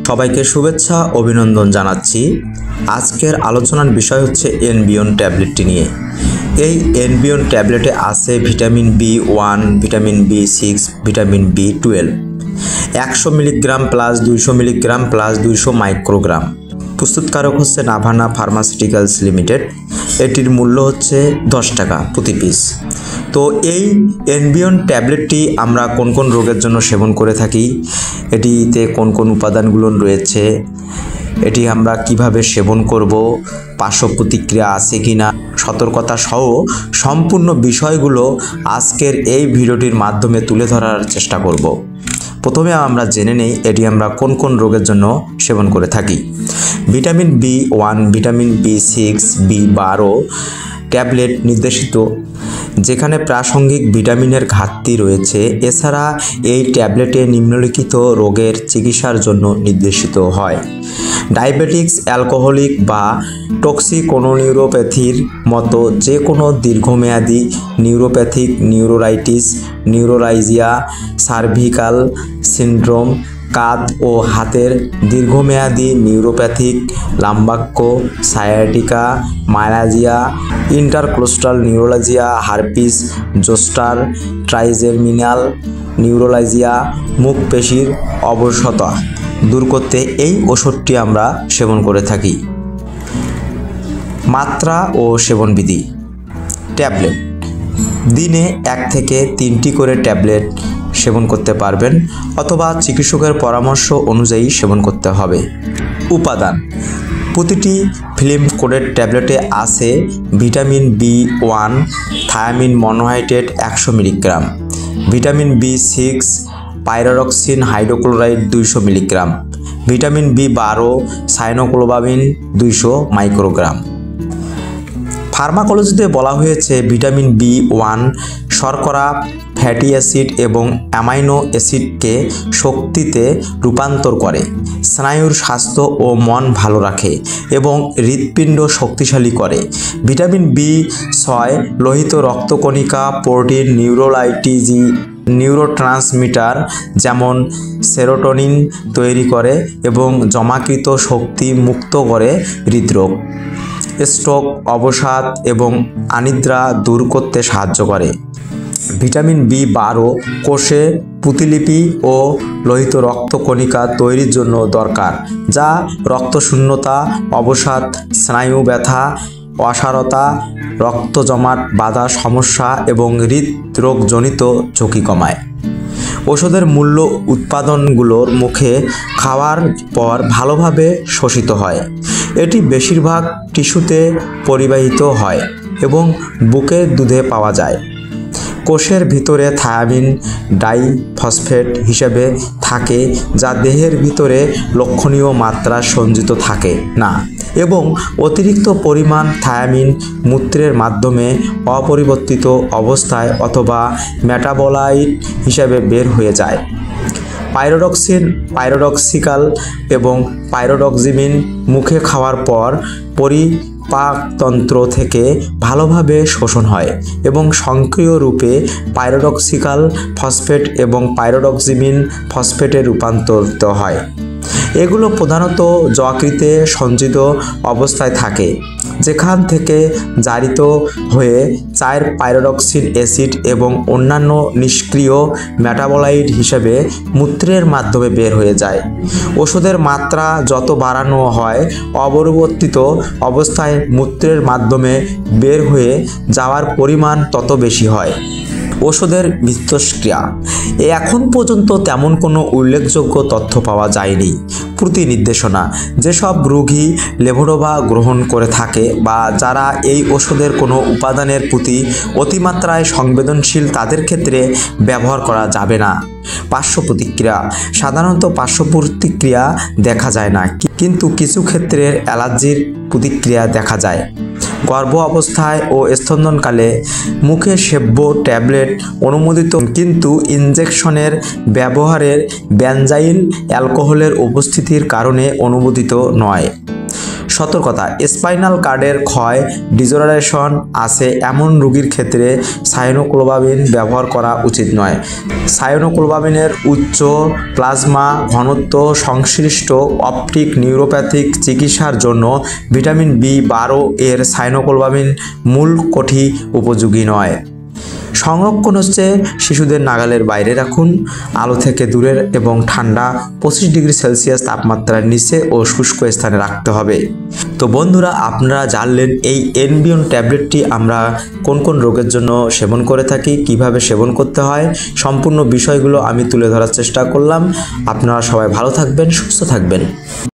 সবাইকে শুভেচ্ছা অভিনন্দন জানাচ্ছি। আজকের আলোচনার বিষয় হচ্ছে এনবিয়ন ট্যাবলেটটি নিয়ে। এই এনবিয়ন ট্যাবলেটে আছে vitamin B1, vitamin B6, vitamin B12, 100 milligram plus 200 milligram plus 200 microgram. প্রস্তুতকারক হচ্ছে নাভানা ফার্মাসিউটিক্যালস লিমিটেড। এটির মূল্য হচ্ছে 10 টাকা প্রতি পিস। তো এই এনবিয়ন ট্যাবলেটটি আমরা কোন কোন রোগের জন্য সেবন করে থাকি, এটিতে কোন কোন উপাদানগুলো রয়েছে, এটি আমরা কিভাবে সেবন করব, পার্শ্ব প্রতিক্রিয়া আছে কি না, সতর্কতা সহ সম্পূর্ণ বিষয়গুলো আজকের এই ভিডিওটির মাধ্যমে তুলে ধরার চেষ্টা করব। প্রথমে আমরা জেনে নেই এটি আমরা কোন কোন রোগের জন্য সেবন করে থাকি। Vitamin B1, vitamin B6, B12 tablet নির্দেশিত, যেখানে প্রাসঙ্গিক ভিটামিনের ঘাটতি রয়েছে। এছাড়া এই ট্যাবলেটে নিম্নলিখিত রোগের চিকিৎসার জন্য নির্দেশিত হয়: ডায়াবেটিক্স, অ্যালকোহলিক বা টক্সিকোনিউরোপ্যাথির মতো যে কোনো দীর্ঘমেয়াদী neuropathic, neuritis, neuralgia, cervical syndrome, কাঁধ ও হাতের দীর্ঘমেয়াদী neuropathic, lumbago, sciatica, myalgia, intercostal neuralgia, herpes zoster, trigeminal neuralgia, মুখ পেশির অবসতা দূর করতে এই ওষুধটি আমরা সেবন করে থাকি। মাত্রা ও সেবনবিধি: ট্যাবলেট দিনে 1 থেকে 3টি করে ট্যাবলেট সেবন করতে পারবেন অথবা চিকিৎসকের পরামর্শ অনুযায়ী সেবন করতে হবে। উপাদান: প্রতিটি ফিল্ম কোডেড ট্যাবলেটে আছে vitamin B1 thiamine monohydrate 100 milligram, vitamin B6 pyridoxine hydrochloride 200 milligram, vitamin B12 cyanocobalamin 200 microgram. ফার্মাকোলজিতে বলা হয়েছে ভিটামিন B1 শর্করা, ফ্যাটি অ্যাসিড এবং অ্যামাইনো অ্যাসিডকে শক্তিতে রূপান্তর করে, স্নায়ুর স্বাস্থ্য ও মন ভালো রাখে এবং হৃৎপিণ্ড শক্তিশালী করে। ভিটামিন B6 লোহিত রক্তকণিকা, প্রোটিন, নিউরোলাইটিজি, নিউরোট্রান্সমিটার যেমন সেরোটোনিন তৈরি করে এবং জমাকৃত শক্তি মুক্ত করে হৃদরোগ, স্ট্রোক, অবসাদ এবং অনিদ্রা দূর করতে সাহায্য করে। ভিটামিন B12 কোষে প্রতিলিপি ও লোহিত রক্তকণিকা তৈরির জন্য দরকার, যা রক্তশূন্যতা, অবসাদ, স্নায়ু ব্যথা, অসারতা, রক্ত জমাট বাঁধা সমস্যা এবং হৃদরোগজনিত ঝুঁকি কমায়। ওষুধের মূল্য: উৎপাদনগুলোর মুখে খাওয়ার পর ভালোভাবে শোষিত হয়। এটি বেশিরভাগ টিস্যুতে পরিবাহিত হয় এবং বুকের দুধে পাওয়া যায়। কোষের ভিতরে থায়ামিন ডাইফসফেট হিসেবে থাকে, যা দেহের ভিতরে লক্ষণীয় মাত্রা সঞ্চিত থাকে না এবং অতিরিক্ত পরিমাণ থায়ামিন মূত্রের মাধ্যমে অপরিবর্তিত অবস্থায় অথবা মেটাবলাইট হিসেবে বের হয়ে যায়। পাইরোডক্সিন, পাইরোডক্সিকাল এবং পাইরোডক্সিমিন মুখে খাওয়ার পর পরিপাকতন্ত্র থেকে ভালোভাবে শোষণ হয় এবং সক্রিয় রূপে পাইরোডক্সিকাল ফসফেট এবং পাইরোডক্সিমিন ফসফেটে রূপান্তরিত হয়। এগুলো প্রধানত যকৃতে সঞ্চিত অবস্থায় থাকে, যেখান থেকে জারিত হয়ে 4 পাইরোডক্সিন অ্যাসিড এবং অন্যান্য নিষ্ক্রিয় মেটাবলাইট হিসেবে মূত্রের মাধ্যমে বের হয়ে যায়। ওষুধের মাত্রা যত বাড়ানো হয়, অপরিবর্তিত অবস্থায় মূত্রের মাধ্যমে বের হয়ে যাওয়ার পরিমাণ তত বেশি হয়। ওষুধের মিথস্ক্রিয়া: এখন পর্যন্ত তেমন কোনো উল্লেখযোগ্য তথ্য পাওয়া যায়নি। প্রতি নির্দেশনা: যেসব রোগী লেভোডোপা গ্রহণ করে থাকে বা যারা এই ওষুধের কোনো উপাদানের প্রতি অতিমাত্রায় সংবেদনশীল তাদের ক্ষেত্রে ব্যবহার করা যাবে না। পার্শ্ব প্রতিক্রিয়া: সাধারণত পার্শ্ব প্রতিক্রিয়া দেখা যায় না, কিন্তু কিছু ক্ষেত্রে অ্যালার্জির প্রতিক্রিয়া দেখা যায়। গর্ভ অবস্থায় ও স্তন্যকালে মুখে সেব্য ট্যাবলেট অনুমোদিত, কিন্তু ইনজেকশনের ব্যবহারের বেনজাইল অ্যালকোহলের উপস্থিতির কারণে অনুমোদিত নয়। সতর্কতা, স্পাইনাল কার্ডের ক্ষয় ডিজেনারেশন আছে এমন রোগীর ক্ষেত্রে সায়ানোকোবালামিন ব্যবহার করা উচিত নয়। সায়ানোকোবালামিনের উচ্চ প্লাজমা ঘনত্ব সংশ্লিষ্ট অপটিক নিউরোপ্যাথিক চিকিৎসার জন্য ভিটামিন বি12 এর সায়ানোকোবালামিন মূল কঠি উপযোগী নয়। সংরক্ষণ হচ্ছে শিশুদের নাগালের বাইরে রাখুন, আলো থেকে দূরে এবং ঠান্ডা 25 ডিগ্রি সেলসিয়াস তাপমাত্রার নিচে ও শুষ্ক স্থানে রাখতে হবে। তো বন্ধুরা, আপনারা জানলেন এই এনবিয়ন ট্যাবলেটটি আমরা কোন কোন রোগের জন্য সেবন করে থাকি, কিভাবে সেবন করতে হয়, সম্পূর্ণ বিষয়গুলো আমি তুলে ধরার চেষ্টা করলাম। আপনারা সবাই ভালো থাকবেন, সুস্থ থাকবেন।